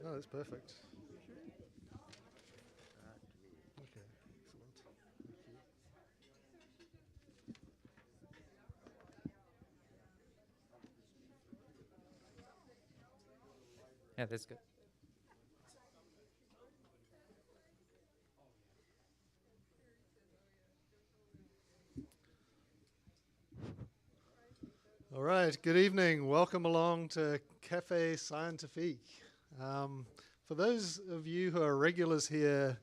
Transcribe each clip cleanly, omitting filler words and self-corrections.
No, that's perfect. Okay, excellent. Thank you. Yeah, that's good. All right, good evening. Welcome along to Cafe Scientifique. Um, for those of you who are regulars here,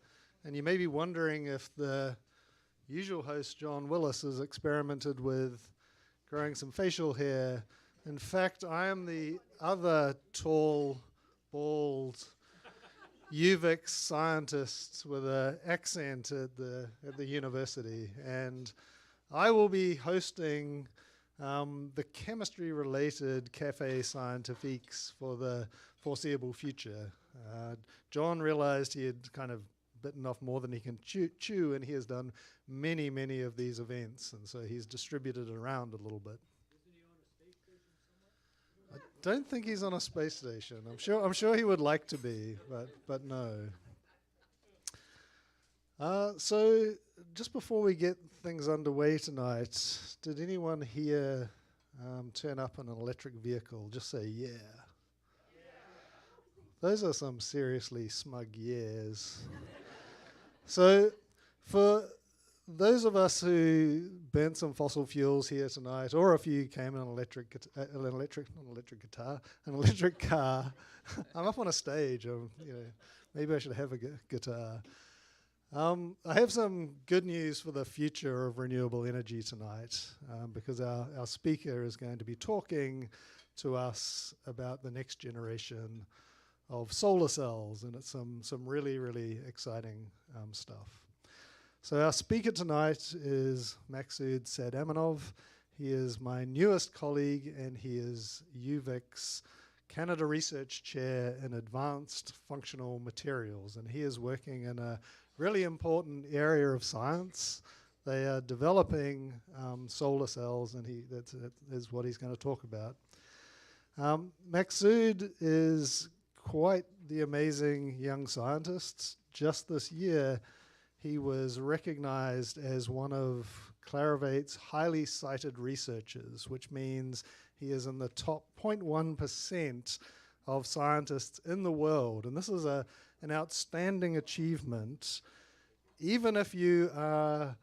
and you may be wondering if the usual host, John Willis, has experimented with growing some facial hair. In fact, I am the other tall, bald UVic scientist with an accent at the university, and I will be hosting the chemistry-related Cafe Scientifiques for the foreseeable future. John realized he had kind of bitten off more than he can chew, and he has done many, many of these events, and so he's distributed around a little bit. I don't think he's on a space station. I'm sure he would like to be, but no. So just before we get things underway tonight, did anyone here turn up in an electric vehicle? Just say yeah. Those are some seriously smug yeahs. So for those of us who burnt some fossil fuels here tonight, or if you came in an electric car, I'm up on a stage. Maybe I should have a guitar. I have some good news for the future of renewable energy tonight, because our speaker is going to be talking to us about the next generation of solar cells, and it's some really, really exciting stuff. So our speaker tonight is Makhsud Saidaminov. He is my newest colleague, and he is UVic's Canada Research Chair in Advanced Functional Materials, and he is working in a really important area of science. They are developing solar cells, and that is what he's going to talk about. Makhsud is quite the amazing young scientist. Just this year, he was recognized as one of Clarivate's highly cited researchers, which means he is in the top 0.1% of scientists in the world. And this is an outstanding achievement, even if you are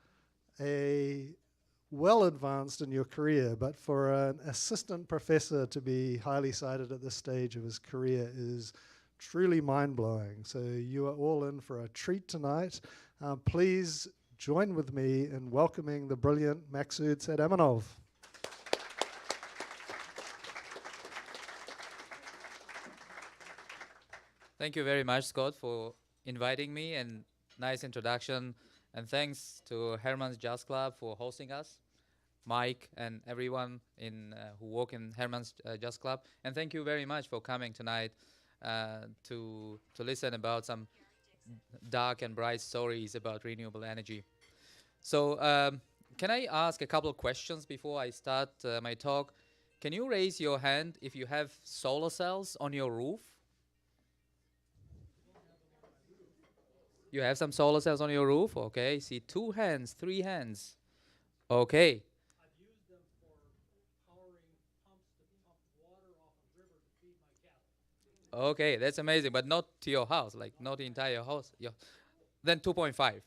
well advanced in your career. But for an assistant professor to be highly cited at this stage of his career is truly mind-blowing. So you are all in for a treat tonight. Please join with me in welcoming the brilliant Makhsud Saidaminov. Thank you very much, Scott, for inviting me, and nice introduction. And thanks to Herman's Jazz Club for hosting us, Mike and everyone who work in Herman's Jazz Club. And thank you very much for coming tonight to listen about some dark and bright stories about renewable energy. So can I ask a couple of questions before I start my talk? Can you raise your hand if you have solar cells on your roof? You have some solar cells on your roof? Okay, see 2 hands, 3 hands. Okay. I've used them for powering pumps to pump water off a river to feed my cattle. Okay, that's amazing, but not to your house, like not the entire house. Then 2.5.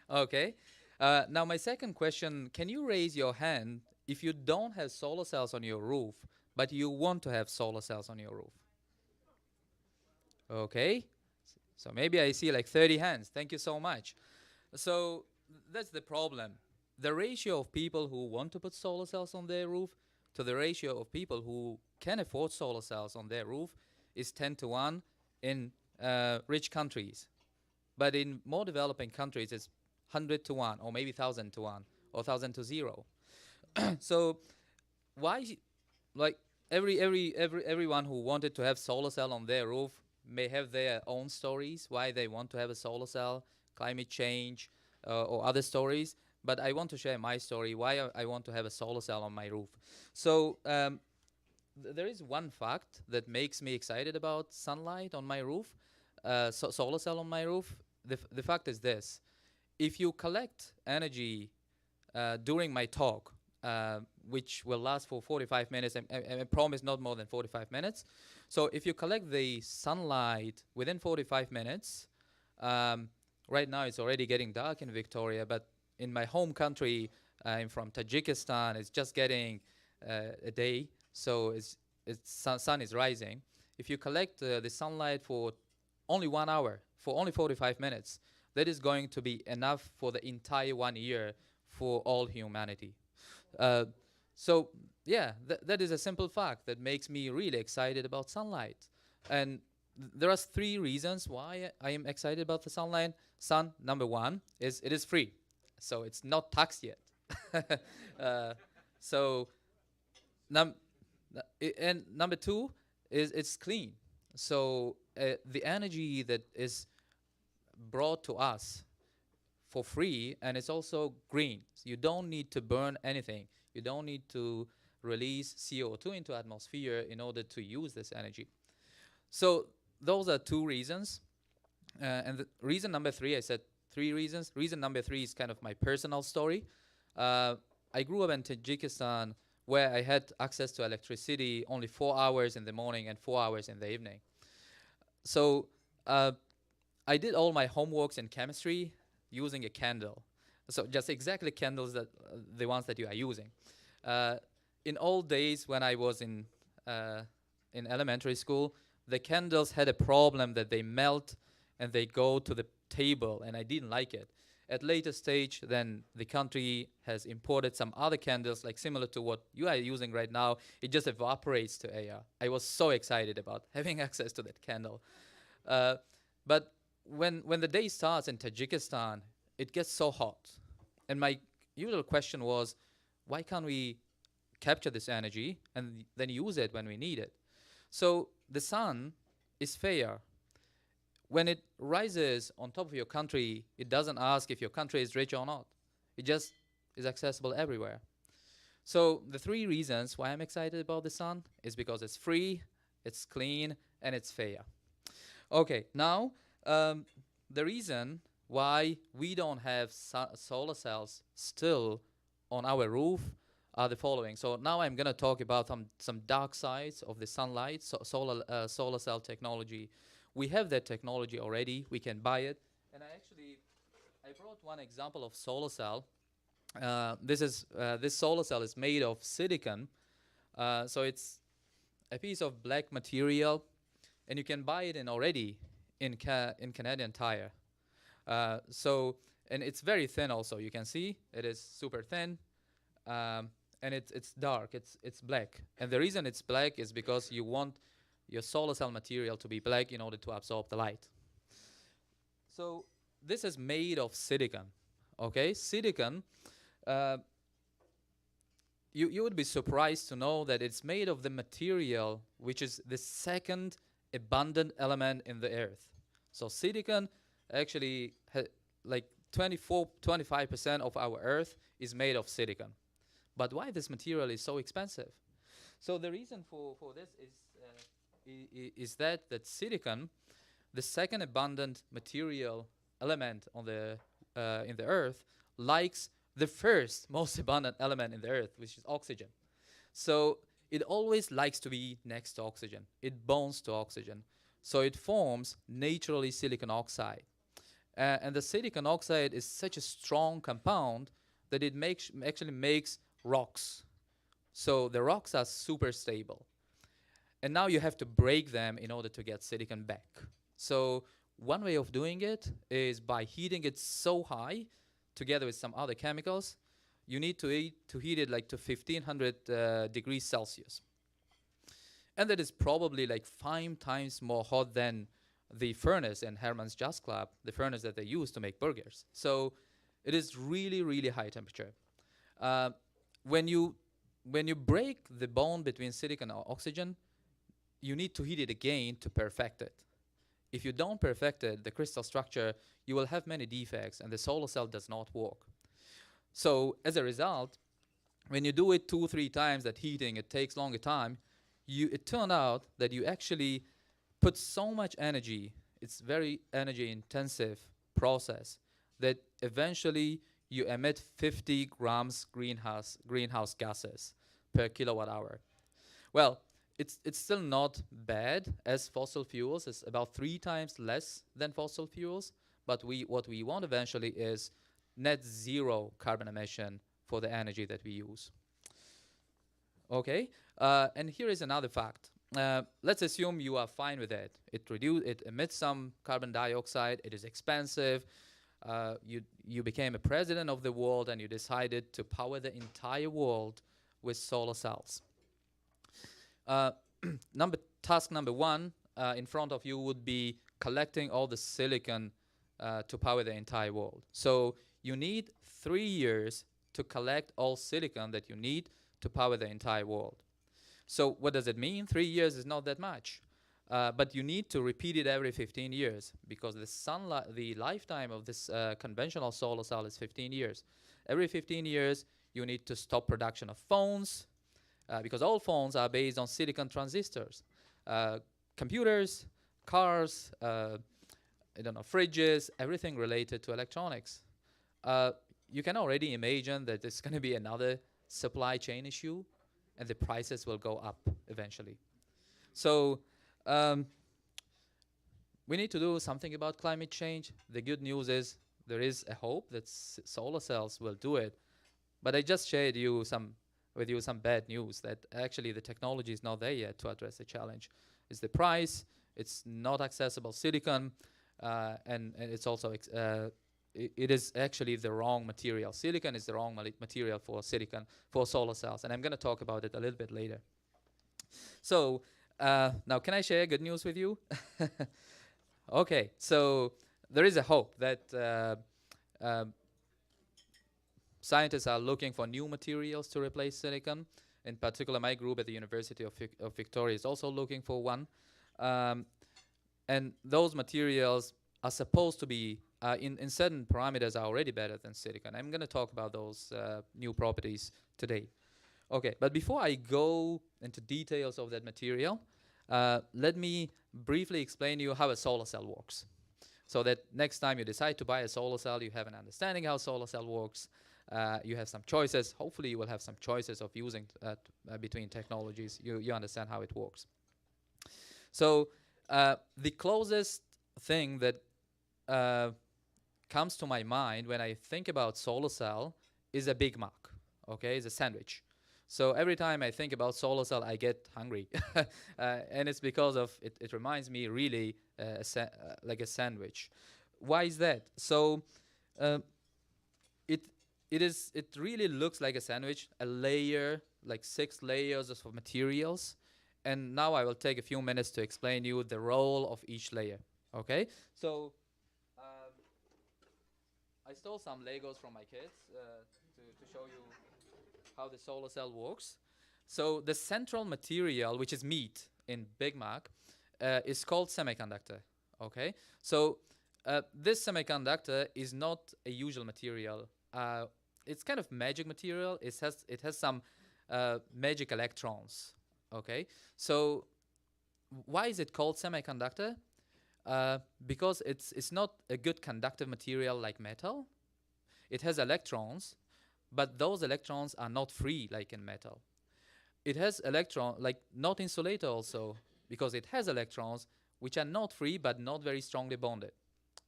Okay. Now my second question, can you raise your hand if you don't have solar cells on your roof, but you want to have solar cells on your roof? Okay. So maybe I see like 30 hands. Thank you so much. So that's the problem. The ratio of people who want to put solar cells on their roof to the ratio of people who can afford solar cells on their roof is 10 to 1 in rich countries. But in more developing countries, it's 100 to 1, or maybe 1,000 to 1, or 1,000 to 0. So why, like everyone who wanted to have solar cell on their roof may have their own stories why they want to have a solar cell, climate change, or other stories. But I want to share my story why I want to have a solar cell on my roof. So there is one fact that makes me excited about sunlight on my roof, solar cell on my roof. The fact is this: if you collect energy during my talk, which will last for 45 minutes, I promise not more than 45 minutes. So if you collect the sunlight within 45 minutes, right now it's already getting dark in Victoria, but in my home country, I'm from Tajikistan, it's just getting a day, so sun is rising. If you collect the sunlight for only 1 hour, for only 45 minutes, that is going to be enough for the entire 1 year for all humanity. So yeah, that is a simple fact that makes me really excited about sunlight. And there are 3 reasons why I am excited about the sun. Number 1 is it is free, so it's not taxed yet. So and number 2 is it's clean. So the energy that is brought to us for free, and it's also green. So you don't need to burn anything. You don't need to release CO2 into atmosphere in order to use this energy. So those are 2 reasons. And the reason number 3, I said 3 reasons. Reason number 3 is kind of my personal story. I grew up in Tajikistan, where I had access to electricity only 4 hours in the morning and 4 hours in the evening. So I did all my homeworks in chemistry using a candle. So just exactly candles that the ones that you are using. In old days when I was in elementary school, the candles had a problem that they melt and they go to the table, and I didn't like it. At later stage, then the country has imported some other candles, like similar to what you are using right now. It just evaporates to air. I was so excited about having access to that candle. But when the day starts in Tajikistan, it gets so hot. And my usual question was, why can't we capture this energy and then use it when we need it? So the sun is fair. When it rises on top of your country, it doesn't ask if your country is rich or not. It just is accessible everywhere. So the 3 reasons why I'm excited about the sun is because it's free, it's clean, and it's fair. Okay, now the reason why we don't have solar cells still on our roof are the following. So now I'm going to talk about some dark sides of the sunlight, solar cell technology. We have that technology already. We can buy it. And I brought one example of solar cell. This solar cell is made of silicon. So it's a piece of black material, and you can buy it in Canadian Tire. And it's very thin also. You can see it is super thin, and it's dark. It's black. And the reason it's black is because you want your solar cell material to be black in order to absorb the light. So this is made of silicon. Okay, silicon. You would be surprised to know that it's made of the material which is the second abundant element in the earth. So silicon actually like 25% of our earth is made of silicon. But why this material is so expensive? So the reason for this is that silicon, the second abundant material element on the in the earth, likes the first most abundant element in the earth, which is oxygen. So it always likes to be next to oxygen. It bonds to oxygen. So it forms naturally silicon oxide. And the silicon oxide is such a strong compound that it actually makes rocks. So the rocks are super stable. And now you have to break them in order to get silicon back. So one way of doing it is by heating it so high, together with some other chemicals. You need to heat it like to 1500 degrees Celsius. And that is probably like 5 times more hot than the furnace in Herman's Just Club, the furnace that they use to make burgers. So it is really, really high temperature. When you break the bond between silicon and oxygen, you need to heat it again to perfect it. If you don't perfect it, the crystal structure, you will have many defects, and the solar cell does not work. So as a result, when you do it 2-3 times that heating, it takes longer time. it turned out that you actually put so much energy, it's very energy intensive process, that eventually you emit 50 grams greenhouse gases per kilowatt hour. Well, it's still not bad as fossil fuels. It's about 3 times less than fossil fuels. But what we want eventually is net zero carbon emission for the energy that we use. Okay, and here is another fact. Let's assume you are fine with it. It emits some carbon dioxide. It is expensive. You became a president of the world and you decided to power the entire world with solar cells. Task number 1 in front of you would be collecting all the silicon to power the entire world. So you need 3 years to collect all silicon that you need to power the entire world. So what does it mean? 3 years is not that much. But you need to repeat it every 15 years because the lifetime of this conventional solar cell is 15 years. Every 15 years, you need to stop production of phones because all phones are based on silicon transistors. Computers, cars, I don't know, fridges, everything related to electronics. You can already imagine that there's going to be another supply chain issue and the prices will go up eventually. So we need to do something about climate change. The good news is there is a hope that solar cells will do it. But I just shared with you some bad news that actually the technology is not there yet to address the challenge. It's the price, it's not accessible silicon, and it's also it is actually the wrong material. Silicon is the wrong material for solar cells, and I'm going to talk about it a little bit later. So now, can I share good news with you? Okay, so there is a hope that scientists are looking for new materials to replace silicon. In particular, my group at the University of Victoria is also looking for one. And those materials are supposed to be, in certain parameters, are already better than silicon. I'm going to talk about those new properties today. Okay, but before I go into details of that material, let me briefly explain to you how a solar cell works. So that next time you decide to buy a solar cell, you have an understanding how a solar cell works. You have some choices. Hopefully you will have some choices of using between technologies. You understand how it works. So the closest thing that comes to my mind when I think about solar cell is a Big Mac, okay, it's a sandwich. So every time I think about solar cell, I get hungry. And it's because of, it reminds me really like a sandwich. Why is that? So it really looks like a sandwich, a layer, like 6 layers of materials. And now I will take a few minutes to explain you the role of each layer, okay? So I stole some Legos from my kids to show you how the solar cell works. So the central material, which is meat in Big Mac, is called semiconductor, okay? So this semiconductor is not a usual material. It's kind of magic material. It has some magic electrons, okay? So why is it called semiconductor? Because it's not a good conductive material like metal. It has electrons, but those electrons are not free like in metal. It has like not insulator also, because it has electrons which are not free but not very strongly bonded.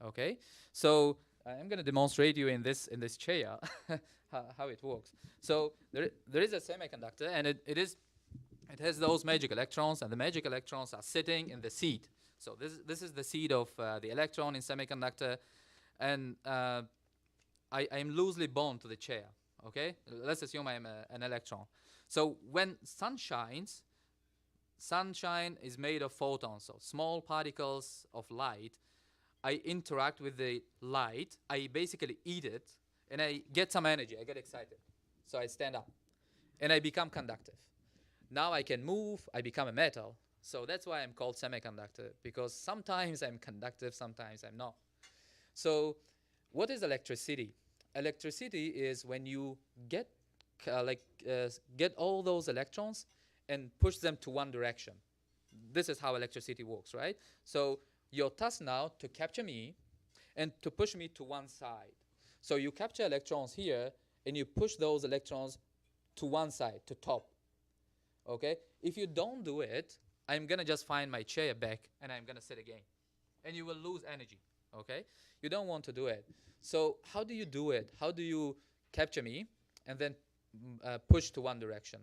Okay, so I'm going to demonstrate you in this chair how it works. So there is a semiconductor, and it has those magic electrons, and the magic electrons are sitting in the seed. So this is the seed of the electron in semiconductor, and I'm loosely bound to the chair. Okay, let's assume I'm an electron. So when sun shines, sunshine is made of photons, so small particles of light. I interact with the light, I basically eat it, and I get some energy, I get excited. So I stand up, and I become conductive. Now I can move, I become a metal. So that's why I'm called semiconductor, because sometimes I'm conductive, sometimes I'm not. So what is electricity? Electricity is when you get all those electrons and push them to one direction. This is how electricity works, right? So your task now to capture me and to push me to one side. So you capture electrons here and you push those electrons to one side, to top. Okay? If you don't do it, I'm going to just find my chair back and I'm going to sit again. And you will lose energy. Okay? You don't want to do it. So how do you do it? How do you capture me and then push to one direction?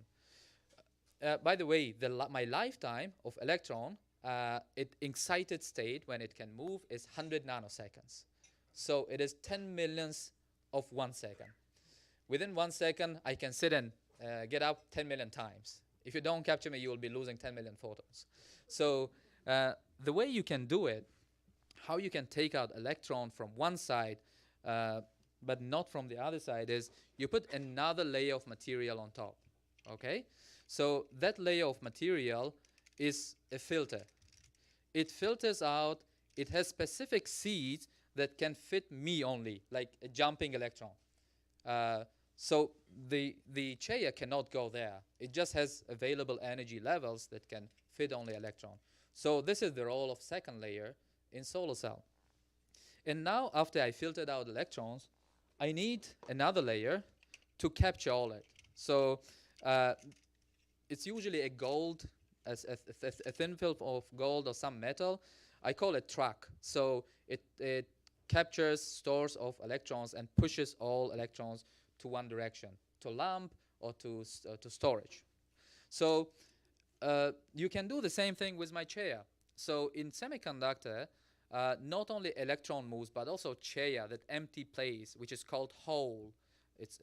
By the way, my lifetime of electron, excited state when it can move is 100 nanoseconds. So it is 10 millionths of 1 second. Within 1 second, I can sit and get up 10 million times. If you don't capture me, you will be losing 10 million photons. So the way you can do it, how you can take out electron from one side, but not from the other side, is you put another layer of material on top. Okay? So that layer of material is a filter. It filters out, it has specific seeds that can fit me only, like a jumping electron. So the chair cannot go there. It just has available energy levels that can fit only electron. So this is the role of second layer in solar cell. And now after I filtered out electrons, I need another layer to capture all it. So it's usually a gold, a thin film of gold or some metal. I call it track. So it captures stores of electrons and pushes all electrons to one direction, to lamp or to storage. So you can do the same thing with my chair. So in semiconductor, not only electron moves, but also chair, that empty place, which is called hole.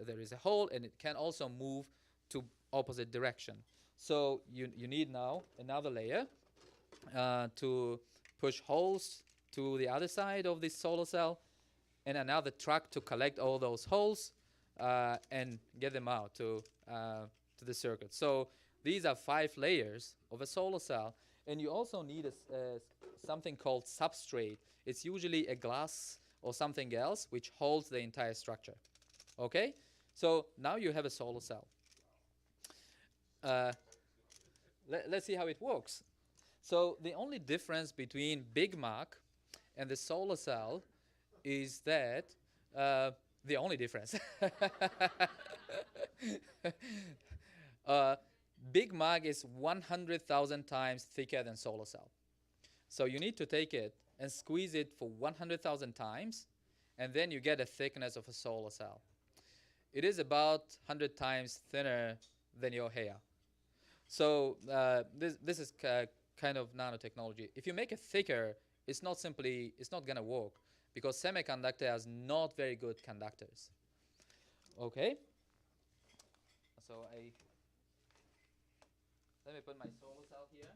There is a hole, and it can also move to opposite direction. So you need now another layer to push holes to the other side of this solar cell, and another track to collect all those holes and get them out to the circuit. So these are 5 layers of a solar cell. And you also need something called substrate. It's usually a glass or something else which holds the entire structure. Okay? So now you have a solar cell. Let's see how it works. So the only difference between Big Mac and the solar cell is that the only difference. Big Mac is 100,000 times thicker than solar cell. So you need to take it and squeeze it for 100,000 times, and then you get a thickness of a solar cell. It is about 100 times thinner than your hair. So this is kind of nanotechnology. If you make it thicker, it's not going to work, because semiconductor has not very good conductors. Okay? So let me put my solar cell here.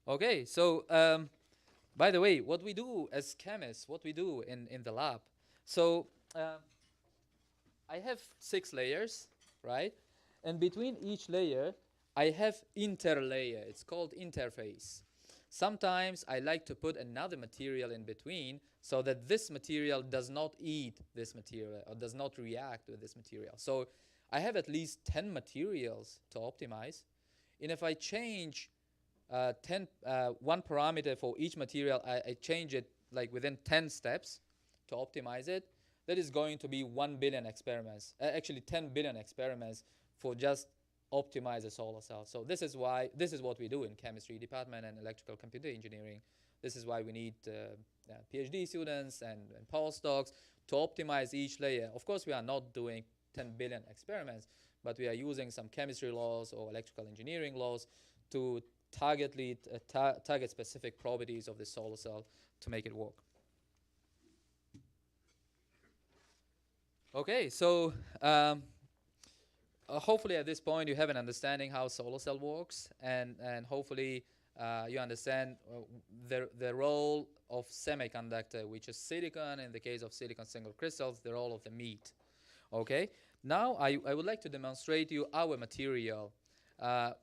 Okay, so by the way, what we do as chemists, what we do in the lab. So I have 6 layers, right? And between each layer, I have interlayer. It's called interface. Sometimes I like to put another material in between so that this material does not eat this material or does not react with this material. So I have at least 10 materials to optimize. And if I change one parameter for each material, I change it like within 10 steps to optimize it. That is going to be 1 billion experiments, actually 10 billion experiments for just optimize a solar cell. So this is what we do in chemistry department and electrical computer engineering. This is why we need PhD students and postdocs to optimize each layer. Of course, we are not doing 10 billion experiments, but we are using some chemistry laws or electrical engineering laws to target specific properties of the solar cell to make it work. Okay, so hopefully at this point you have an understanding how solar cell works, and hopefully you understand the role of semiconductor, which is silicon. In the case of silicon single crystals, the role of the meat. Okay, now I would like to demonstrate you our material,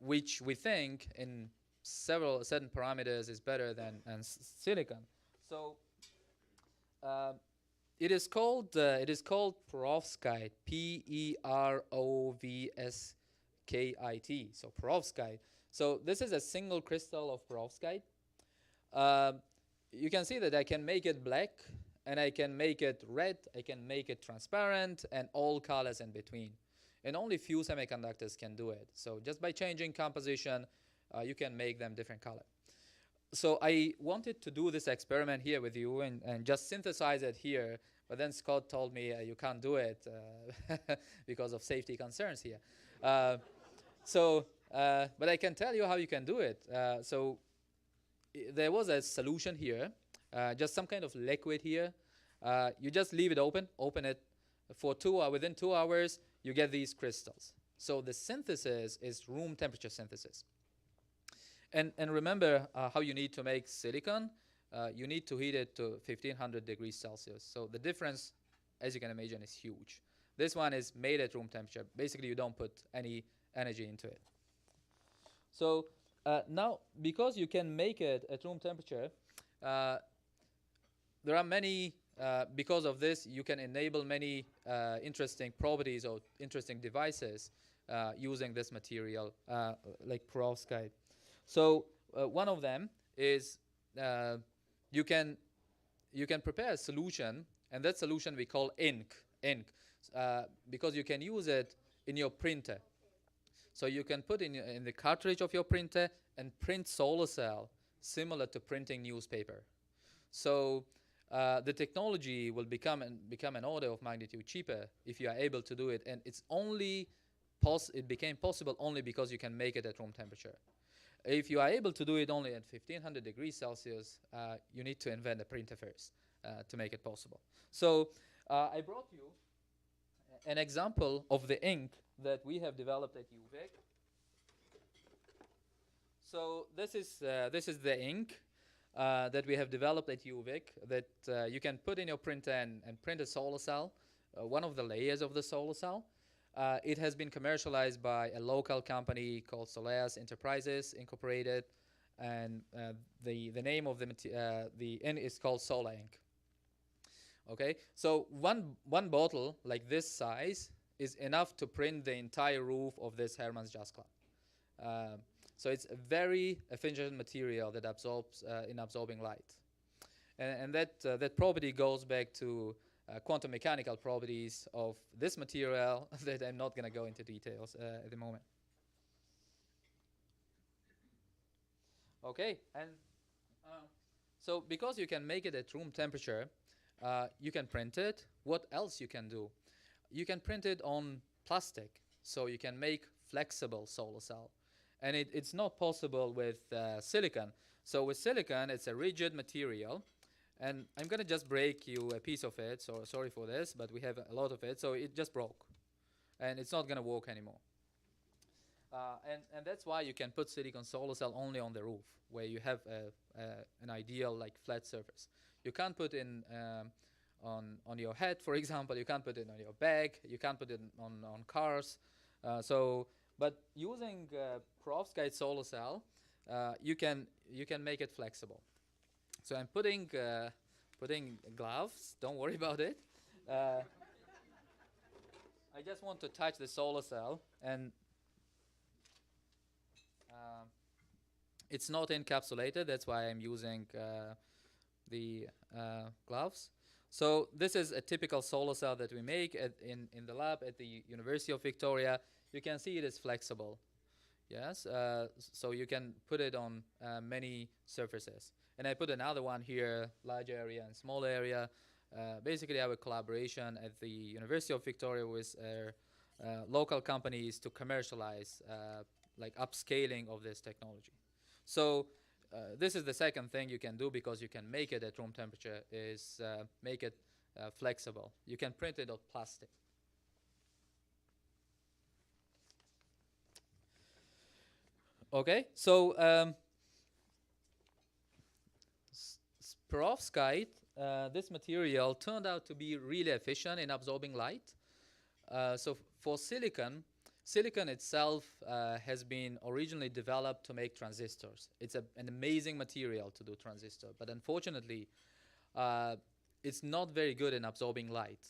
which we think in certain parameters is better than silicon. So it is called Perovskite, Perovskite. So Perovskite. So this is a single crystal of Perovskite. Um, you can see that I can make it black, and I can make it red, I can make it transparent, and all colors in between. And only few semiconductors can do it. So just by changing composition, you can make them different color. So I wanted to do this experiment here with you and just synthesize it here. But then Scott told me you can't do it because of safety concerns here. Uh, but I can tell you how you can do it. There was a solution here, just some kind of liquid here. You just leave it open it for within 2 hours, you get these crystals. So the synthesis is room temperature synthesis. And remember how you need to make silicon. You need to heat it to 1500 degrees Celsius. So the difference, as you can imagine, is huge. This one is made at room temperature. Basically, you don't put any energy into it. So now, because you can make it at room temperature, there are many, because of this, you can enable many interesting properties or interesting devices using this material, like perovskite. So one of them is you can prepare a solution, and that solution we call ink, because you can use it in your printer. So you can put in the cartridge of your printer and print solar cell, similar to printing newspaper. So the technology will become an order of magnitude cheaper if you are able to do it, and it became possible only because you can make it at room temperature. If you are able to do it only at 1500 degrees Celsius, you need to invent a printer first to make it possible. So I brought you an example of the ink that we have developed at UVic. So this is the ink that we have developed at UVic that you can put in your printer and print a solar cell, one of the layers of the solar cell. It has been commercialized by a local company called Solaris Enterprises Incorporated, and the name of the ink is called Solar Ink. Okay, so one bottle like this size is enough to print the entire roof of this Hermann's Jas Club. So it's a very efficient material that absorbs in absorbing light, and that property goes back to quantum mechanical properties of this material that I'm not going to go into details at the moment. Okay, and so because you can make it at room temperature, you can print it. What else you can do? You can print it on plastic, so you can make flexible solar cell. And it's not possible with silicon. So with silicon, it's a rigid material. And I'm going to just break you a piece of it, so sorry for this, but we have a lot of it, so it just broke. And it's not going to work anymore. And that's why you can put silicon solar cell only on the roof, where you have an ideal like flat surface. You can't put in on your head, for example. You can't put it on your bag. You can't put it on cars. But using perovskite solar cell, you can make it flexible. So I'm putting gloves. Don't worry about it. I just want to touch the solar cell, and it's not encapsulated. That's why I'm using the gloves. So this is a typical solar cell that we make in the lab at the University of Victoria. You can see it is flexible. Yes, so you can put it on many surfaces. And I put another one here, large area and small area. Basically, our collaboration at the University of Victoria with local companies to commercialize like upscaling of this technology. So this is the second thing you can do, because you can make it at room temperature, is make it flexible. You can print it on plastic. Okay, so perovskite, this material turned out to be really efficient in absorbing light. So for silicon itself has been originally developed to make transistors. It's an amazing material to do transistor, but unfortunately, it's not very good in absorbing light.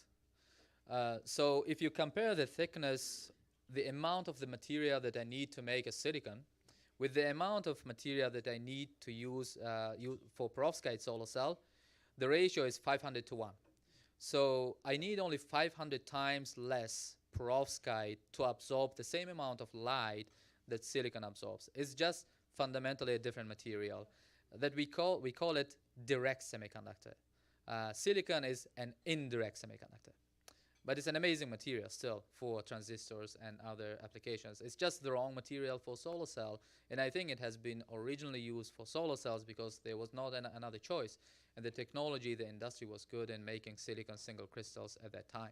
So if you compare the thickness, the amount of the material that I need to make a silicon, with the amount of material that I need to use for perovskite solar cell, the ratio is 500 to 1. So I need only 500 times less perovskite to absorb the same amount of light that silicon absorbs. It's just fundamentally a different material that we call it direct semiconductor. Silicon is an indirect semiconductor. But it's an amazing material still for transistors and other applications. It's just the wrong material for solar cell. And I think it has been originally used for solar cells because there was not another choice. And the technology, the industry was good in making silicon single crystals at that time.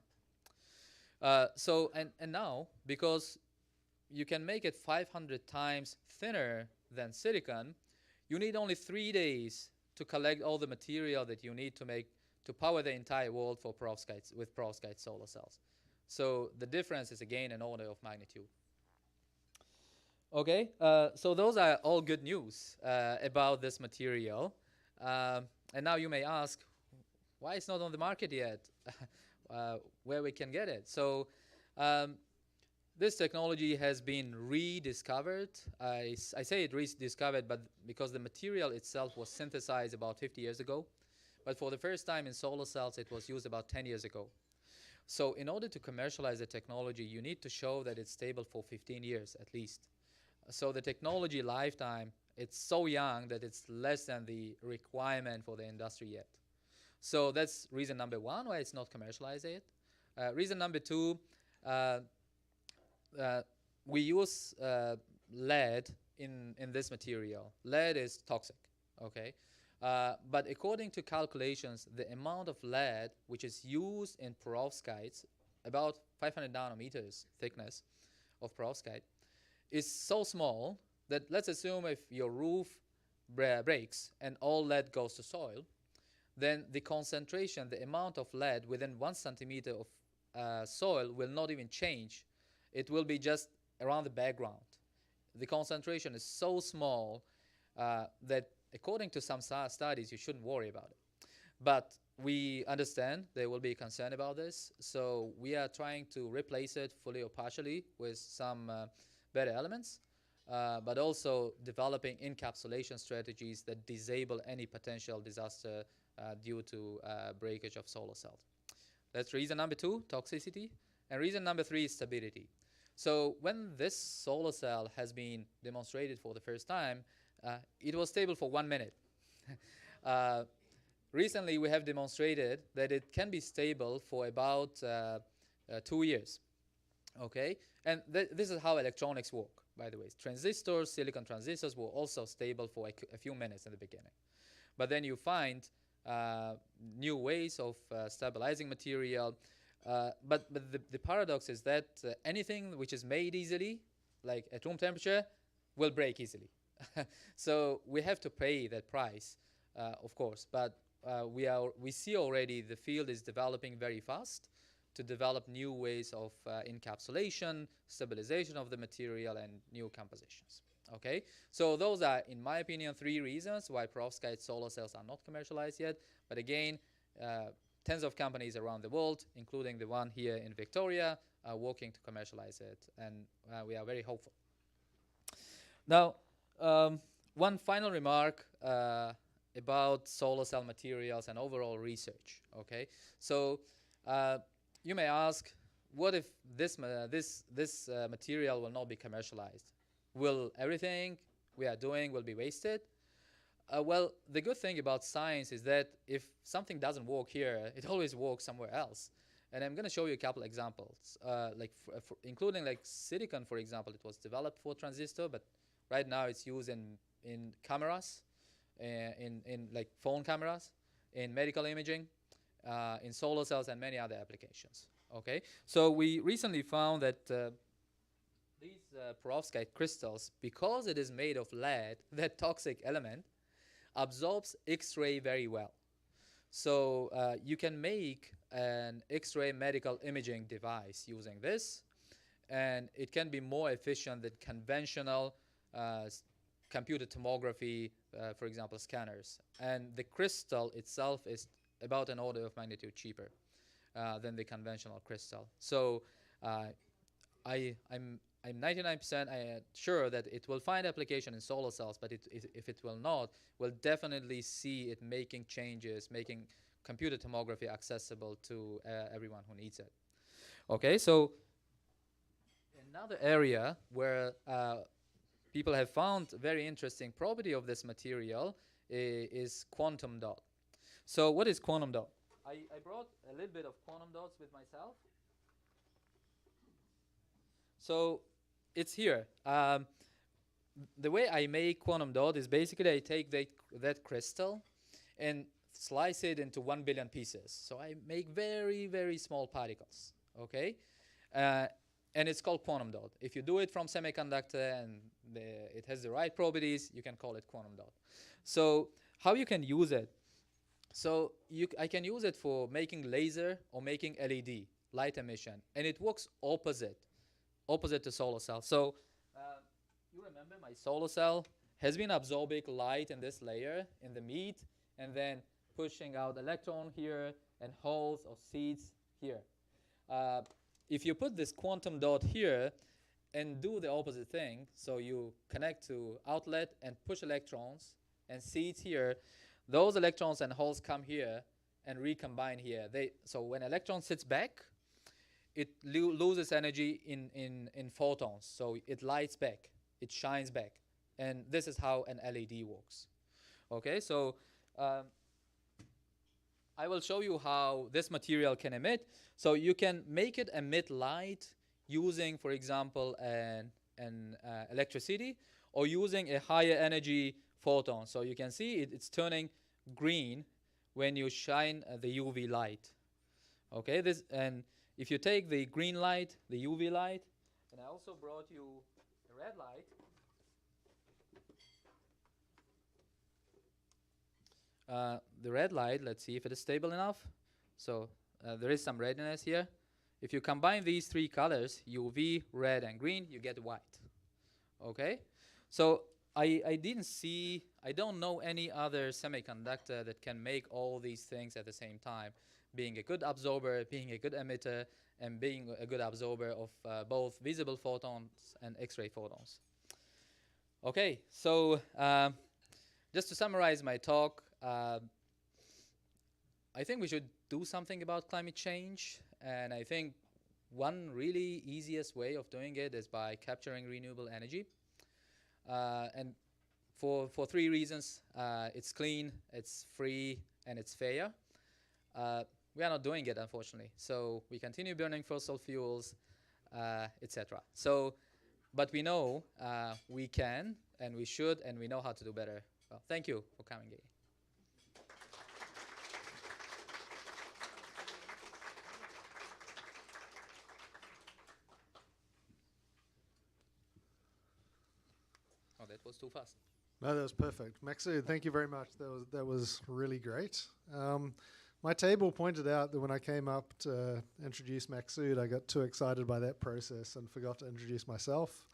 And now, because you can make it 500 times thinner than silicon, you need only 3 days to collect all the material that you need to power the entire world for perovskites with perovskite solar cells. So the difference is again an order of magnitude. Okay, so those are all good news about this material. And now you may ask, why it's not on the market yet? Where we can get it? So this technology has been rediscovered. I say it rediscovered, but because the material itself was synthesized about 50 years ago. But for the first time in solar cells, it was used about 10 years ago. So in order to commercialize the technology, you need to show that it's stable for 15 years at least. So the technology lifetime, it's so young that it's less than the requirement for the industry yet. So that's reason number one why it's not commercialized yet. Reason number two, we use lead in this material. Lead is toxic, okay? But according to calculations, the amount of lead which is used in perovskites, about 500 nanometers thickness of perovskite, is so small that let's assume if your roof breaks and all lead goes to soil, then the concentration, the amount of lead within 1 centimeter of soil will not even change. It will be just around the background. The concentration is so small that according to some studies, you shouldn't worry about it. But we understand there will be a concern about this, so we are trying to replace it fully or partially with some better elements, but also developing encapsulation strategies that disable any potential disaster due to breakage of solar cells. That's reason number two, toxicity. And reason number three is stability. So when this solar cell has been demonstrated for the first time, it was stable for 1 minute. Recently, we have demonstrated that it can be stable for about 2 years. Okay, and this is how electronics work, by the way. Transistors, silicon transistors, were also stable for a few minutes in the beginning. But then you find new ways of stabilizing material. But the paradox is that anything which is made easily, like at room temperature, will break easily. So we have to pay that price, of course. But we see already the field is developing very fast to develop new ways of encapsulation, stabilization of the material, and new compositions. Okay, so those are, in my opinion, 3 reasons why perovskite solar cells are not commercialized yet. But again, tens of companies around the world, including the one here in Victoria, are working to commercialize it, and we are very hopeful. Now, one final remark about solar cell materials and overall research. Okay, so you may ask, what if this material will not be commercialized? Will everything we are doing will be wasted? Well, the good thing about science is that if something doesn't work here, it always works somewhere else. And I'm going to show you a couple examples, including like silicon, for example. It was developed for transistor, but right now it's used in cameras, in like phone cameras, in medical imaging, in solar cells, and many other applications. Okay, so we recently found that these perovskite crystals, because it is made of lead, that toxic element, absorbs X-ray very well. So you can make an X-ray medical imaging device using this, and it can be more efficient than conventional computer tomography, for example, scanners. And the crystal itself is about an order of magnitude cheaper than the conventional crystal. So I'm 99% sure that it will find application in solar cells, but if it will not, we'll definitely see it making changes, making computed tomography accessible to everyone who needs it. Okay, so another area where people have found very interesting property of this material is quantum dot. So what is quantum dot? I brought a little bit of quantum dots with myself. So it's here. The way I make quantum dot is basically I take that crystal and slice it into 1 billion pieces. So I make very, very small particles, okay? And it's called quantum dot. If you do it from semiconductor and it has the right properties, you can call it quantum dot. So how you can use it? So I can use it for making laser or making LED, light emission. And it works opposite to solar cell. So you remember my solar cell has been absorbing light in this layer, in the meat, and then pushing out electron here and holes or seeds here. If you put this quantum dot here and do the opposite thing, so you connect to outlet and push electrons and seeds here, those electrons and holes come here and recombine here. So when electron sits back, it loses energy in photons. So it lights back, it shines back. And this is how an LED works. Okay, so I will show you how this material can emit. So you can make it emit light using, for example, an electricity or using a higher energy photon. So you can see it's turning green when you shine the UV light. Okay, and if you take the green light, the UV light, and I also brought you a red light. The red light, let's see if it is stable enough. So there is some redness here. If you combine these three colors, UV, red, and green, you get white. Okay? So I don't know any other semiconductor that can make all these things at the same time, being a good absorber, being a good emitter, and being a good absorber of both visible photons and X-ray photons. Okay, so just to summarize my talk, I think we should do something about climate change, and I think one really easiest way of doing it is by capturing renewable energy. And for three reasons: it's clean, it's free, and it's fair. We are not doing it, unfortunately. So we continue burning fossil fuels, etc. So, but we know we can, and we should, and we know how to do better. Well, thank you for coming, Gay. Oh, that was too fast. No, that was perfect. Makhsud, thank you very much. That was really great. My table pointed out that when I came up to introduce Makhsud, I got too excited by that process and forgot to introduce myself.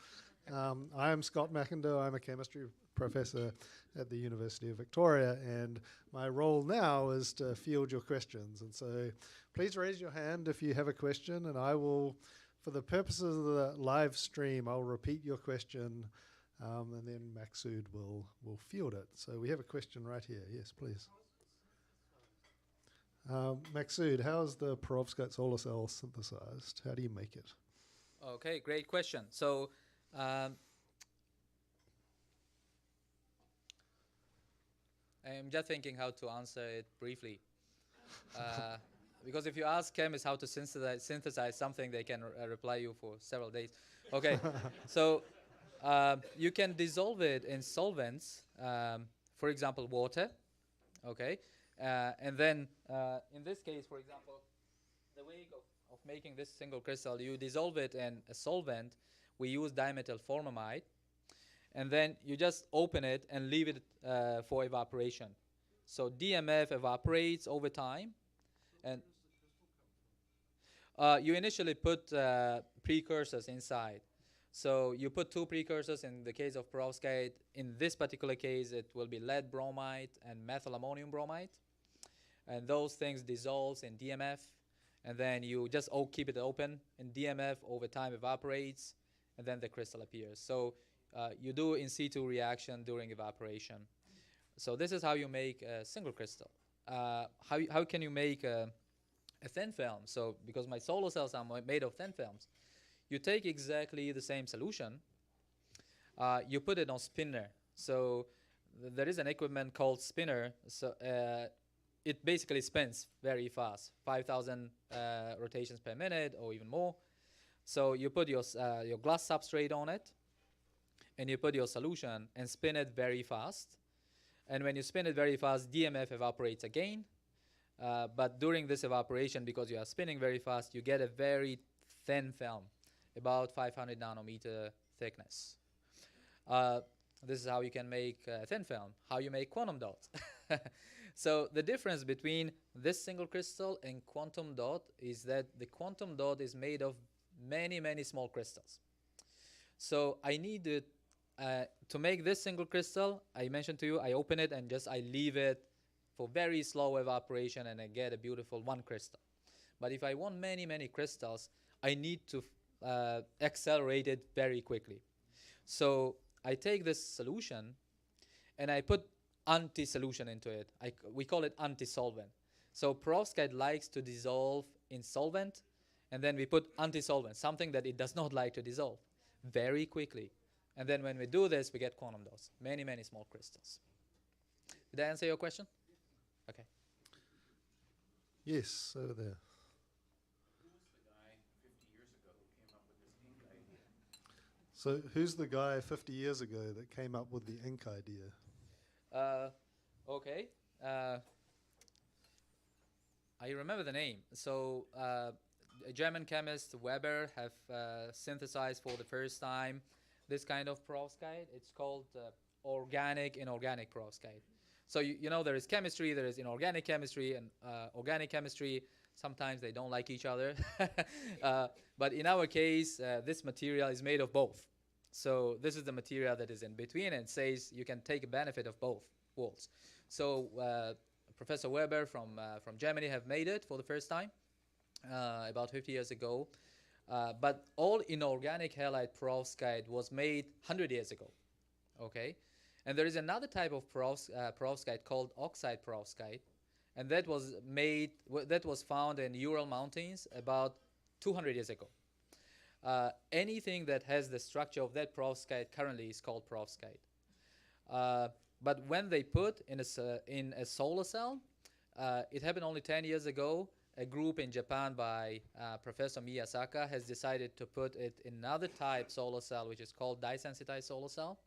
I am Scott McIndoe. I'm a chemistry professor at the University of Victoria, and my role now is to field your questions. And so please raise your hand if you have a question, and I will, for the purposes of the live stream, I'll repeat your question, and then Makhsud will field it. So we have a question right here. Yes, please. Makhsud, how is the perovskite solar cell synthesized? How do you make it? Okay, great question. So I'm just thinking how to answer it briefly. Because if you ask chemists how to synthesize something, they can reply you for several days. Okay, so you can dissolve it in solvents, for example, water. Okay. And then, in this case, for example, the way of making this single crystal, you dissolve it in a solvent. We use dimethyl formamide. And then you just open it and leave it for evaporation. So DMF evaporates over time. And you initially put precursors inside. So you put two precursors in the case of perovskite. In this particular case, it will be lead bromide and methyl ammonium bromide. and those things dissolves in DMF, and then you just keep it open, and DMF over time evaporates, and then the crystal appears. So you do in situ reaction during evaporation. So this is how you make a single crystal. How can you make a thin film? So because my solar cells are made of thin films, you take exactly the same solution, you put it on spinner. So there is an equipment called spinner. So it basically spins very fast, 5,000 rotations per minute or even more. So you put your glass substrate on it, and you put your solution and spin it very fast. And when you spin it very fast, DMF evaporates again. But during this evaporation, because you are spinning very fast, you get a very thin film, about 500 nanometer thickness. This is how you can make thin film, how you make quantum dots. So the difference between this single crystal and quantum dot is that the quantum dot is made of many, many small crystals. So I needed to make this single crystal. I mentioned to you, I open it and just I leave it for very slow evaporation, and I get a beautiful one crystal. But if I want many, many crystals, I need to accelerate it very quickly. So I take this solution and I put anti-solution into it. We call it anti-solvent. So perovskite likes to dissolve in solvent, and then we put anti-solvent, something that it does not like to dissolve, very quickly. And then when we do this, we get quantum dots, many, many small crystals. Did I answer your question? Okay. Yes, over there. So who's the guy 50 years ago that came up with the ink idea? Okay. I remember the name. So a German chemist, Weber, have synthesized for the first time this kind of perovskite. It's called organic inorganic perovskite. So you know there is chemistry, there is inorganic chemistry, and organic chemistry. Sometimes they don't like each other. But in our case, this material is made of both. So this is the material that is in between, and says you can take a benefit of both worlds. So Professor Weber from Germany have made it for the first time about 50 years ago. But all inorganic halide perovskite was made 100 years ago. Okay, and there is another type of perovskite called oxide perovskite, and that was found in Ural Mountains about 200 years ago. Anything that has the structure of that perovskite currently is called perovskite. But when they put in a solar cell, it happened only 10 years ago. A group in Japan by Professor Miyasaka has decided to put it in another type solar cell, which is called dye-sensitized solar cell.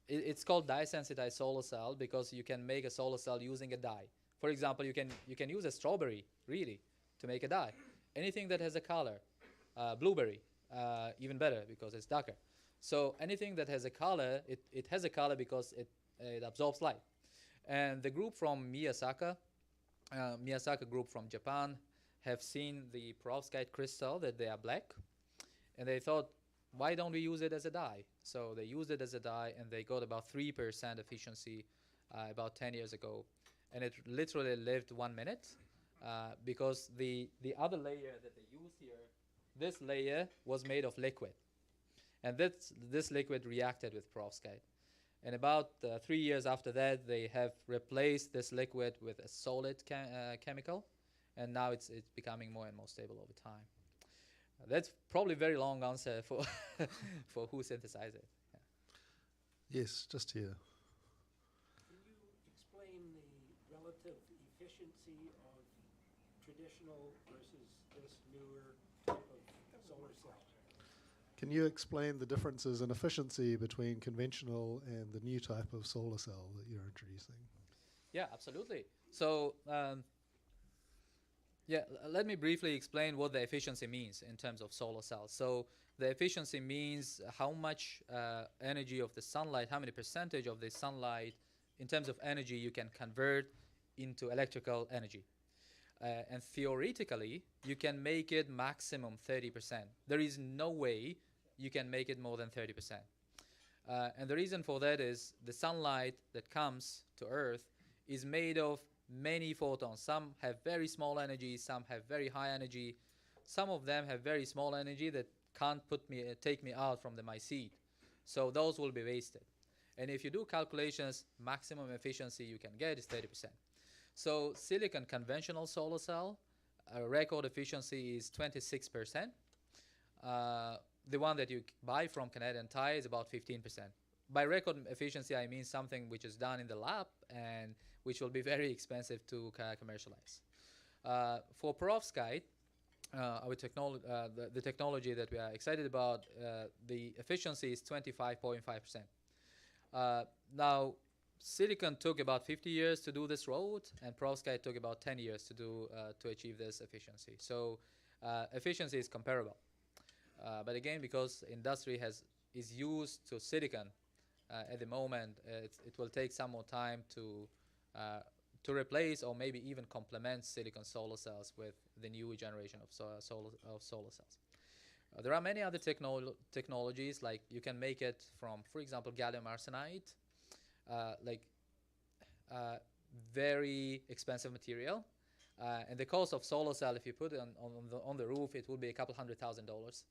It's called dye-sensitized solar cell because you can make a solar cell using a dye. For example, you can use a strawberry, really, to make a dye. Anything that has a color, blueberry, even better because it's darker. So anything that has a color, it has a color because it absorbs light. And the group from Miyasaka group from Japan have seen the perovskite crystal, that they are black, and they thought, why don't we use it as a dye? So they used it as a dye, and they got about 3% efficiency about 10 years ago. And it literally lived 1 minute because the other layer that they used here, this layer was made of liquid. And this liquid reacted with perovskite. And about 3 years after that, they have replaced this liquid with a solid chemical, and now it's becoming more and more stable over time. That's probably a very long answer for for who synthesized it. Yeah. Yes, just here. Can you explain the relative efficiency of traditional versus this newer type of solar cell? Can you explain the differences in efficiency between conventional and the new type of solar cell that you're introducing? Yeah, absolutely. So let me briefly explain what the efficiency means in terms of solar cells. So the efficiency means how much energy of the sunlight, how many percentage of the sunlight in terms of energy you can convert into electrical energy. And theoretically, you can make it maximum 30%. There is no way you can make it more than 30%. And the reason for that is the sunlight that comes to Earth is made of many photons. Some have very small energy, some have very high energy. Some of them have very small energy that can't take me out from my seat. So those will be wasted. And if you do calculations, maximum efficiency you can get is 30%. So silicon conventional solar cell, record efficiency is 26%. The one that you buy from Canadian Tire is about 15%. By record efficiency, I mean something which is done in the lab and which will be very expensive to commercialize. For Perovskite, the technology that we are excited about, the efficiency is 25.5%. Now, silicon took about 50 years to do this road, and perovskite took about 10 years to achieve this efficiency. So efficiency is comparable. But again, because industry is used to silicon at the moment, it will take some more time to replace or maybe even complement silicon solar cells with the new generation of solar cells. There are many other technologies, like you can make it from, for example, gallium arsenide, very expensive material. And the cost of solar cell, if you put it on the roof, it will be a couple $100,000.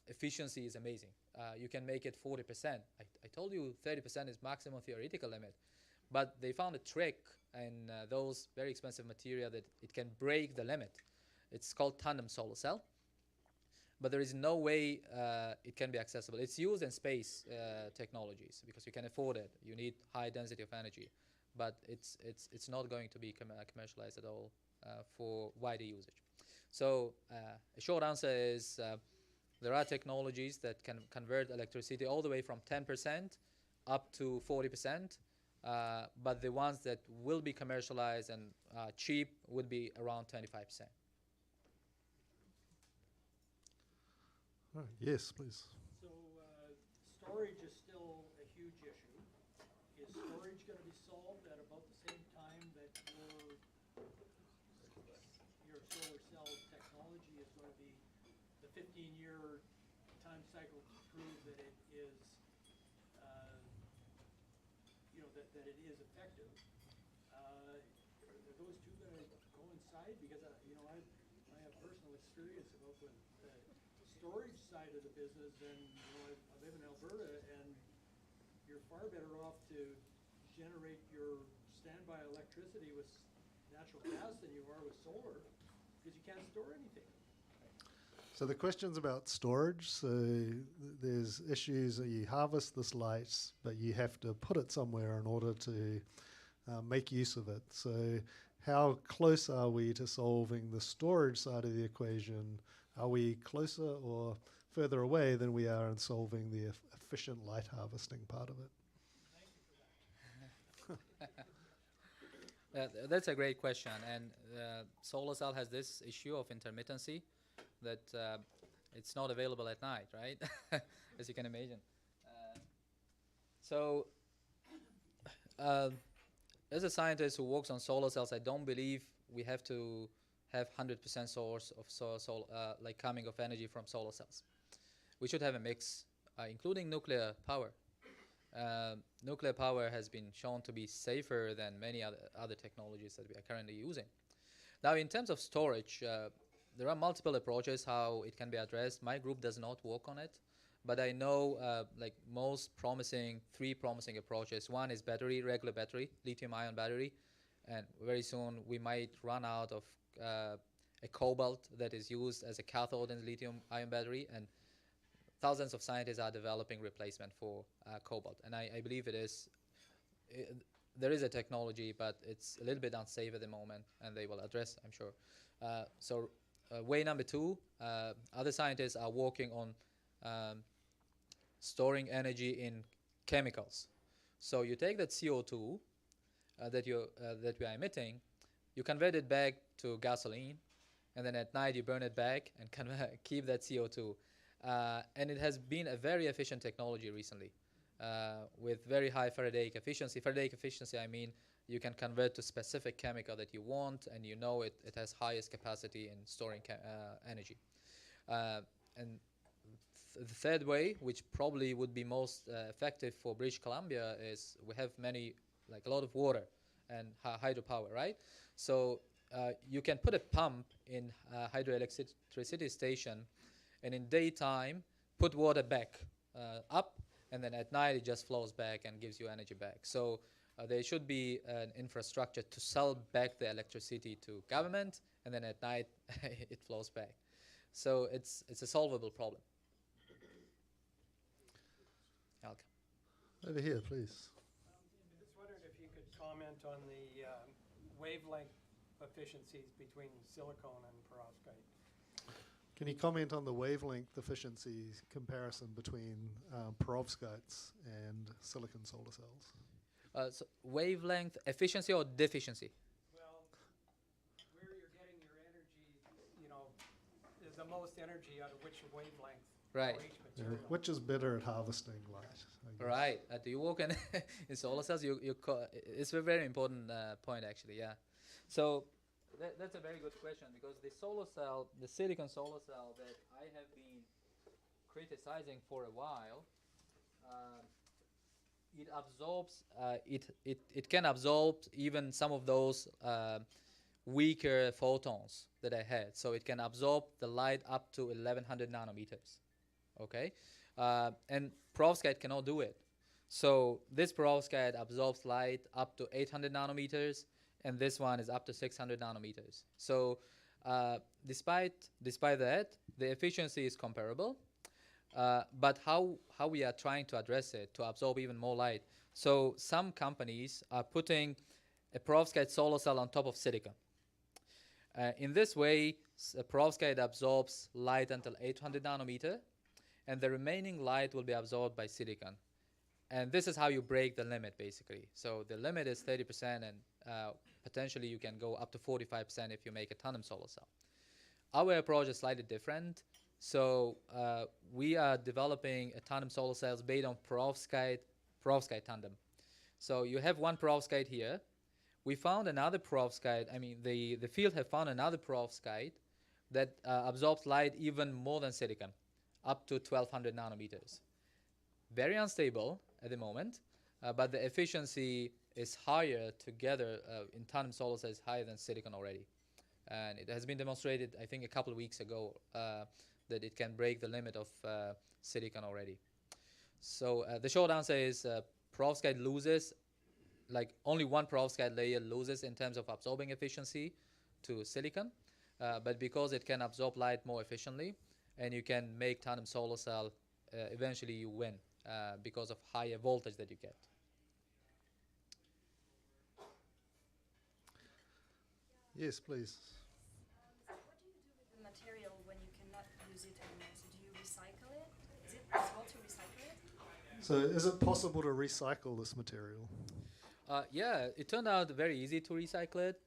Efficiency is amazing. You can make it 40%. I told you 30% is maximum theoretical limit. But they found a trick in those very expensive material that it can break the limit. It's called tandem solar cell. But there is no way it can be accessible. It's used in space technologies because you can afford it. You need high density of energy. But it's not going to be commercialized at all for wider usage. So a short answer is there are technologies that can convert electricity all the way from 10% up to 40%. But the ones that will be commercialized and cheap would be around 25%. Yes, please. So storage is still a huge issue. Is storage going to be solved at about the same time that your solar cell technology is going to be the 15-year time cycle to prove that it is, that it is effective? Are those two going to coincide? Because I have personal experience about the storage side of the business, and I live in Alberta, and you're far better off to generate your standby electricity with natural gas than you are with solar, because you can't store anything. So the question's about storage. So there's issues that you harvest this light, but you have to put it somewhere in order to make use of it. So how close are we to solving the storage side of the equation? Are we closer or further away than we are in solving the efficient light harvesting part of it? Thank you for that. That's a great question. And solar cell has this issue of intermittency, that it's not available at night, right? As you can imagine. As a scientist who works on solar cells, I don't believe we have to have 100% source of coming of energy from solar cells. We should have a mix, including nuclear power. Nuclear power has been shown to be safer than many other technologies that we are currently using. Now, in terms of storage, there are multiple approaches how it can be addressed. My group does not work on it, but I know three promising approaches. One is regular battery, lithium-ion battery, and very soon we might run out of a cobalt that is used as a cathode in the lithium-ion battery, and thousands of scientists are developing replacement for cobalt. And I believe there is a technology, but it's a little bit unsafe at the moment, and they will address, I'm sure. Way number two, other scientists are working on storing energy in chemicals. So you take that CO2 that we are emitting, you convert it back to gasoline, and then at night you burn it back and keep that CO2. And it has been a very efficient technology recently with very high Faradaic efficiency. Faradaic efficiency, I mean, you can convert to specific chemical that you want, and you know it has highest capacity in storing energy. And the third way, which probably would be most effective for British Columbia, is we have a lot of water, and hydropower, right? So you can put a pump in a hydroelectricity station, and in daytime put water back up, and then at night it just flows back and gives you energy back. So there should be an infrastructure to sell back the electricity to government, and then at night it flows back. So it's a solvable problem. Welcome. Over here, please. Just wondered if you could comment on the wavelength efficiencies between silicone and perovskite. Can you comment on the wavelength efficiency comparison between perovskites and silicon solar cells? So wavelength efficiency or deficiency? Well, where you're getting your energy, you know, is the most energy out of which wavelength Right. for each Yeah, material. which is better at harvesting light? I guess. Right. Do you work in, in solar cells? It's a very important point, actually. Yeah. So that's a very good question, because the solar cell, the silicon solar cell that I have been criticizing for a while, it absorbs. It can absorb even some of those weaker photons that I had. So it can absorb the light up to 1100 nanometers. Okay, and perovskite cannot do it. So this perovskite absorbs light up to 800 nanometers, and this one is up to 600 nanometers. So despite that, the efficiency is comparable. But how we are trying to address it to absorb even more light? So some companies are putting a perovskite solar cell on top of silicon. In this way, perovskite absorbs light until 800 nanometer, and the remaining light will be absorbed by silicon. And this is how you break the limit, basically. So the limit is 30%, and potentially you can go up to 45% if you make a tandem solar cell. Our approach is slightly different. So we are developing a tandem solar cells based on perovskite tandem. So you have one perovskite here. We found another perovskite. I mean, the field have found another perovskite that absorbs light even more than silicon, up to 1200 nanometers. Very unstable at the moment, but the efficiency is higher together in tandem solar cells, higher than silicon already. And it has been demonstrated, I think, a couple of weeks ago that it can break the limit of silicon already. So the short answer is perovskite loses, like only one perovskite layer loses in terms of absorbing efficiency to silicon, but because it can absorb light more efficiently, and you can make tandem solar cell, eventually you win because of higher voltage that you get. Yes, please. So what do you do with the material when you cannot use it anymore? So do you recycle it? Is it possible to recycle it? So is it possible to recycle this material? Yeah, it turned out very easy to recycle it.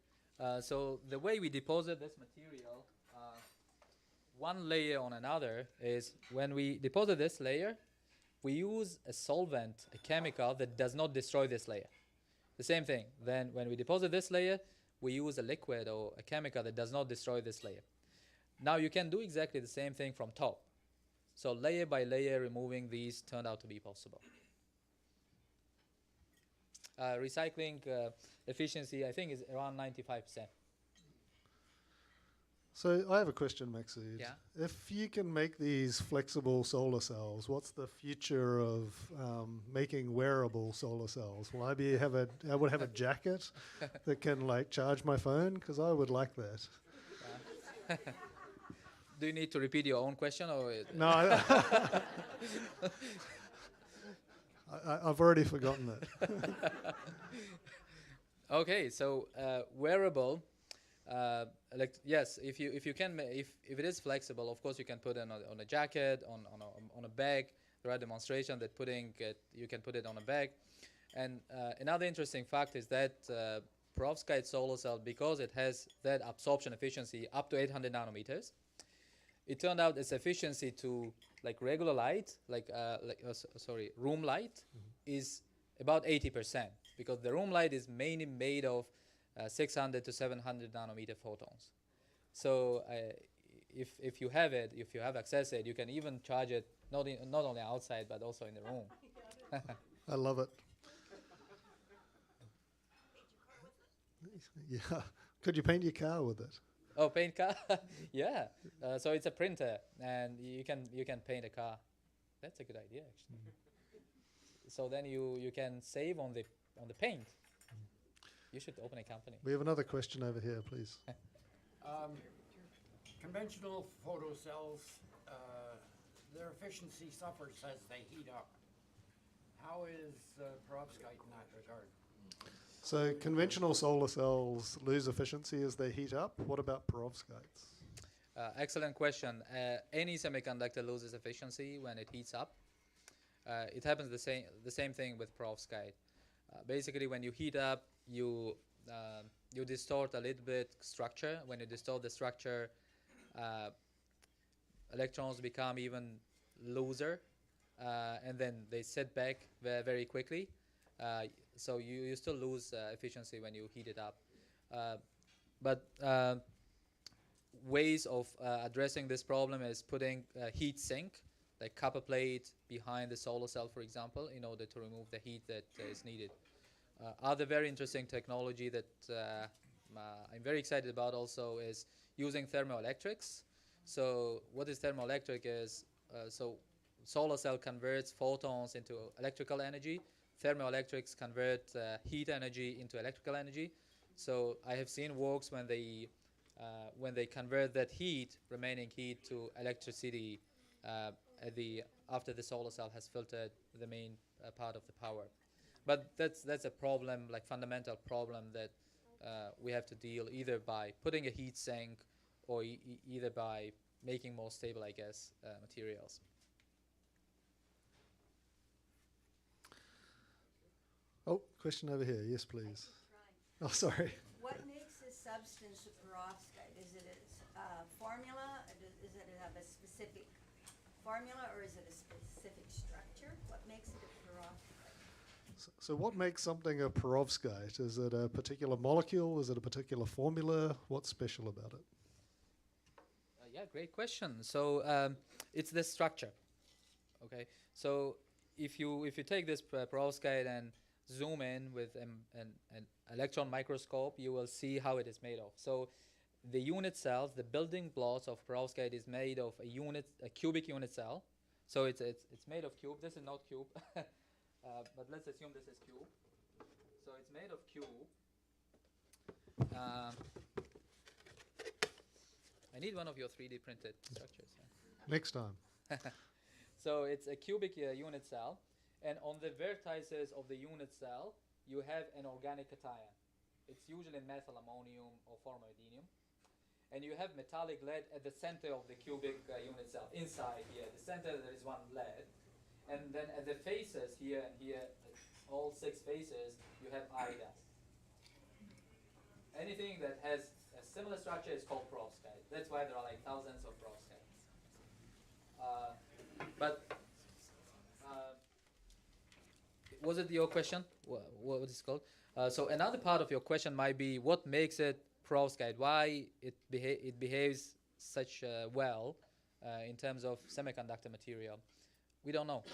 So the way we deposit this material, one layer on another, is when we deposit this layer, we use a solvent, a chemical that does not destroy this layer. The same thing. Then when we deposit this layer, we use a liquid or a chemical that does not destroy this layer. Now you can do exactly the same thing from top. So layer by layer, removing these turned out to be possible. Recycling efficiency, I think, is around 95%. So I have a question, Makhsud. Yeah. If you can make these flexible solar cells, what's the future of making wearable solar cells? Will I would have a jacket that can like charge my phone? Because I would like that. Do you need to repeat your own question, or? No, I've already forgotten it. Okay, so wearable. Yes, if you can, if it is flexible, of course you can put it on a jacket, on a bag. There are demonstrations that you can put it on a bag. And another interesting fact is that perovskite solar cell, because it has that absorption efficiency up to 800 nanometers, it turned out its efficiency to like regular light, room light, is about 80%, because the room light is mainly made of 600 to 700 nanometer photons. So if you have access to it, you can even charge it not only outside but also in the room. I love it. Yeah. Could you paint your car with it? Oh, paint car? Yeah. So it's a printer, and you can paint a car. That's a good idea, actually. So then you can save on the paint. You should open a company. We have another question over here, please. Conventional photocells, their efficiency suffers as they heat up. How is perovskite in that regard? So conventional solar cells lose efficiency as they heat up. What about perovskites? Excellent question. Any semiconductor loses efficiency when it heats up. It happens the same thing with perovskite. Basically, when you heat up, you distort a little bit structure. When you distort the structure, electrons become even looser, and then they sit back very quickly. So you still lose efficiency when you heat it up. But ways of addressing this problem is putting a heat sink, like copper plate behind the solar cell, for example, in order to remove the heat that is needed. Other very interesting technology that I'm very excited about also is using thermoelectrics. So what is thermoelectric is, so solar cell converts photons into electrical energy. Thermoelectrics convert heat energy into electrical energy. So I have seen works when they convert that remaining heat to electricity after the solar cell has filtered the main part of the power. But that's a problem, like fundamental problem that we have to deal either by putting a heat sink or either by making more stable, I guess, materials. Oh, question over here. Yes, please. Trying. Oh, sorry. What makes a substance a perovskite? Is it a formula? Does it have a specific formula, or is it a specific structure? What makes it a perovskite? So what makes something a perovskite? Is it a particular molecule? Is it a particular formula? What's special about it? Yeah, great question. So it's the structure. Okay. So if you take this perovskite and zoom in with an electron microscope, you will see how it is made of. So the unit cells, the building blocks of perovskite is made of a cubic unit cell. So it's made of cube. This is not cube, but let's assume this is cube. So it's made of cube. I need one of your 3D printed structures. Next time. So it's a cubic unit cell, and on the vertices of the unit cell, you have an organic cation. It's usually methyl ammonium or formaldinium. And you have metallic lead at the center of the cubic unit cell. Inside here, the center, there is one lead. And then at the faces here and here, all 6 faces, you have iodine. Anything that has a similar structure is called perovskite. That's why there are like thousands of perovskites. Was it your question? What is it called? So another part of your question might be what makes it perovskite? Why it behaves such well in terms of semiconductor material? We don't know.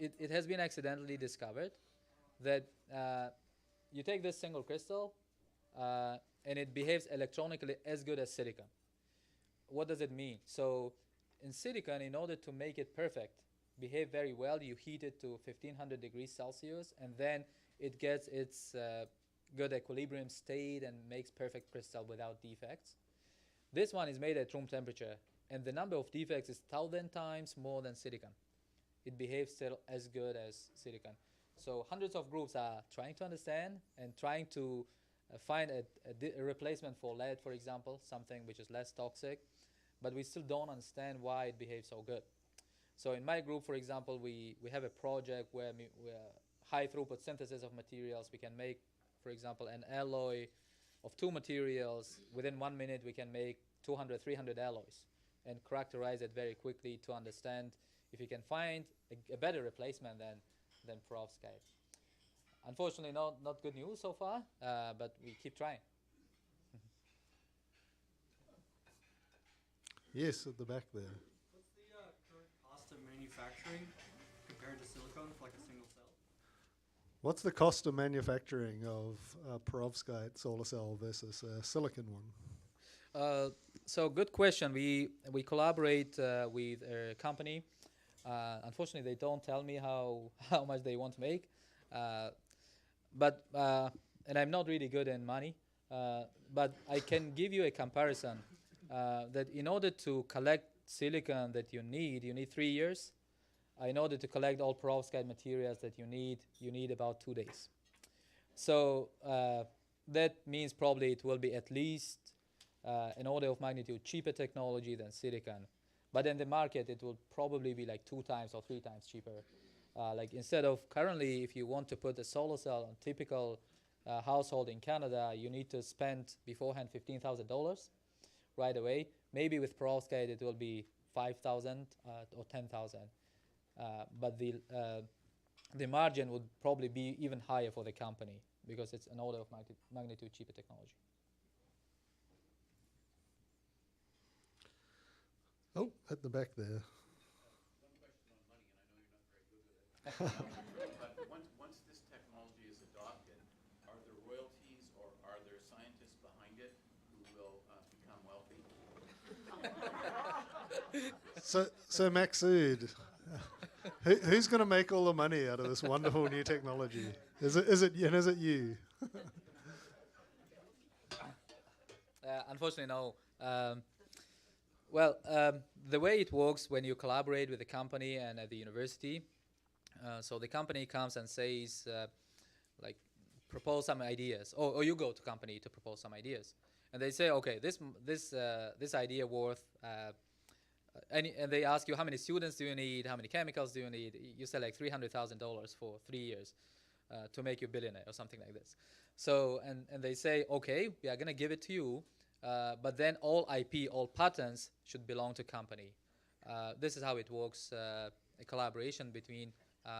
It has been accidentally discovered that you take this single crystal and it behaves electronically as good as silicon. What does it mean? So in silicon, in order to make it perfect, behave very well, you heat it to 1500 degrees Celsius, and then it gets its good equilibrium state and makes perfect crystal without defects. This one is made at room temperature, and the number of defects is 1,000 times more than silicon. It behaves still as good as silicon. So hundreds of groups are trying to understand and trying to find a replacement for lead, for example, something which is less toxic, but we still don't understand why it behaves so good. So in my group, for example, we have a project where high throughput synthesis of materials. We can make, for example, an alloy of 2 materials. Within 1 minute, we can make 200, 300 alloys and characterize it very quickly to understand if you can find a better replacement than perovskite. Unfortunately, not good news so far, but we keep trying. Yes, at the back there. What's the current cost of manufacturing compared to silicon for like a single cell? What's the cost of manufacturing of a perovskite solar cell versus a silicon one? So good question. We collaborate with a company. Unfortunately, they don't tell me how much they want to make, but and I'm not really good in money. But I can give you a comparison that in order to collect silicon that you need 3 years. In order to collect all perovskite materials that you need about 2 days. So that means probably it will be at least an order of magnitude cheaper technology than silicon. But in the market, it will probably be like 2 times or 3 times cheaper. Like instead of currently, if you want to put a solar cell on typical household in Canada, you need to spend beforehand $15,000 right away. Maybe with perovskite, it will be 5,000 or 10,000. But the margin would probably be even higher for the company because it's an order of magnitude cheaper technology. Oh, at the back there. One question on money, and I know you're not very good with it. But once this technology is adopted, are there royalties or are there scientists behind it who will become wealthy? So Makhsud, who's going to make all the money out of this wonderful new technology? Is it you? Unfortunately, no. The way it works when you collaborate with a company and at the university, so the company comes and says, propose some ideas, or you go to company to propose some ideas, and they say, okay, this idea worth, and they ask you how many students do you need, how many chemicals do you need. You say like $300,000 for 3 years to make you a billionaire or something like this. So and they say, okay, we are gonna give it to you. But then all IP, all patents should belong to company. This is how it works, a collaboration between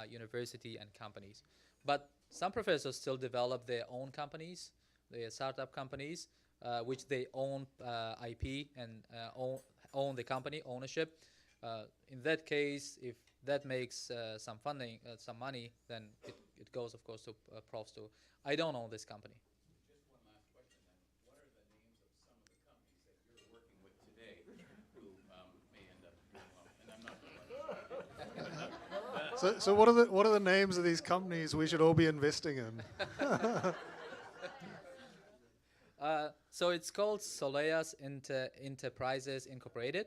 university and companies. But some professors still develop their own companies, their startup companies, which they own IP and own the company, ownership. In that case, if that makes some funding, some money, then it goes, of course, to profs too. I don't own this company. So what are the names of these companies we should all be investing in? So it's called Soleas Enterprises Incorporated.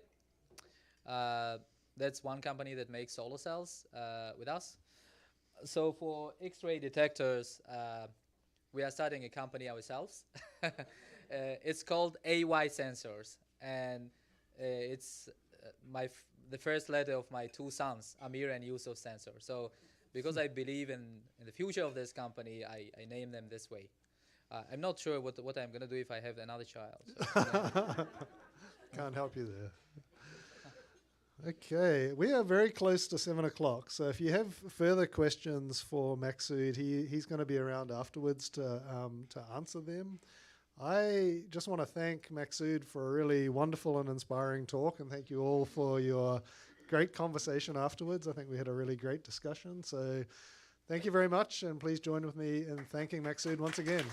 That's one company that makes solar cells with us. So for X-ray detectors, we are starting a company ourselves. It's called AY Sensors, and it's the first letter of my 2 sons, Amir and Yusuf Sensor. So because I believe in the future of this company, I name them this way. I'm not sure what I'm going to do if I have another child. So, Can't help you there. Okay, we are very close to 7 o'clock. So if you have further questions for Makhsud, he's going to be around afterwards to answer them. I just want to thank Makhsud for a really wonderful and inspiring talk, and thank you all for your great conversation afterwards. I think we had a really great discussion. So thank you very much, and please join with me in thanking Makhsud once again.